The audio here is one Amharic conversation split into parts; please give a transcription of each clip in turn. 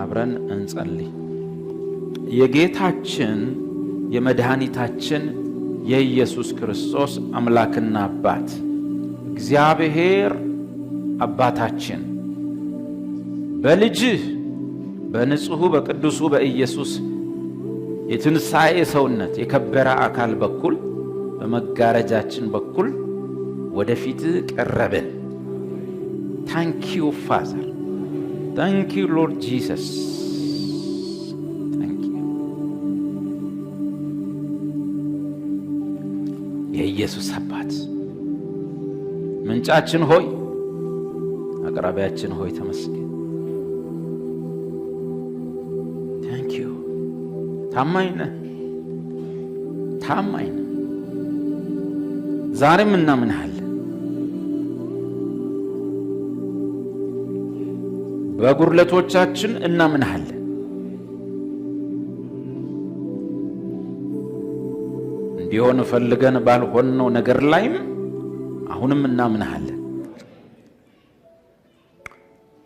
አብረን እንጸልይ። የጌታችን የመድኃኒታችን የኢየሱስ ክርስቶስ አምላክና አባት እግዚአብሔር አባታችን በልጅህ በንጹሕ በቅዱሱ በኢየሱስ የትንሣኤ ሰውነት የከበረ አካል በኩል በመጋረጃችን በኩል ወደፊትህ ቀረብን። ታንክ ዩ ፋዘር፣ ታንክ ዩ ሎርድ ጂሰስ፣ ታንክ ዩ የኢየሱስ አባት ምንጫችን ሆይ አቅራቢያችን ሆይ ተመስገን። ታንክ ዩ ታማኝ ነህ፣ ታማኝ ነህ። ዛሬም እናምንሃለን። በጉድለቶቻችን እናምንሃለን። እንዲሆን ፈልገን ባልሆነው ነገር ላይም አሁንም እናምንሃለን።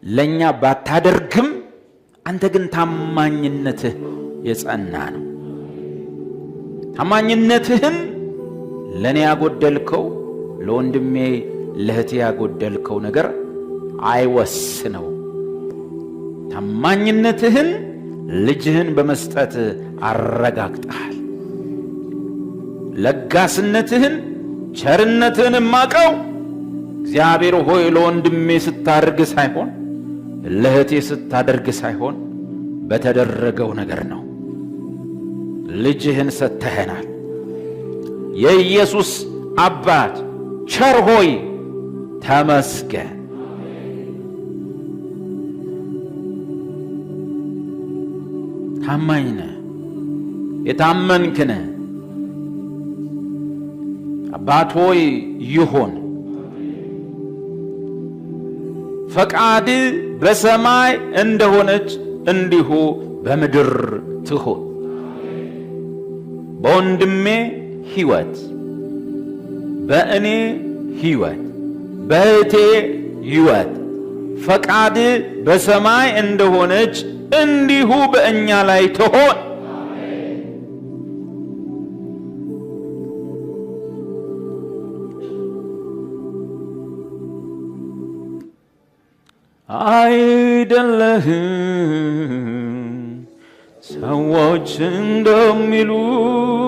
ለኛ ባታደርግም አንተ ግን ታማኝነትህ የጸና ነው። ታማኝነትህን ለኔ ያጎደልከው ለወንድሜ ለእህቴ ያጎደልከው ነገር አይወስነው። ታማኝነትህን ልጅህን በመስጠት አረጋግጠሃል። ለጋስነትህን ቸርነትህን ማቀው እግዚአብሔር ሆይ ለወንድሜ ስታደርግ ሳይሆን ለእህቴ ስታደርግ ሳይሆን በተደረገው ነገር ነው። ልጅህን ሰጥተኸናል። የኢየሱስ አባት ቸር ሆይ ተመስገን። ታማኝ ነህ፣ የታመንክ ነህ። አባት ሆይ ይሁን ፈቃድ በሰማይ እንደሆነች እንዲሁ በምድር ትሁን። በወንድሜ ሕይወት፣ በእኔ ሕይወት፣ በእህቴ ሕይወት ፈቃድ በሰማይ እንደሆነች እንዲሁ በእኛ ላይ ትሆን። አይደለህም ሰዎች እንደሚሉት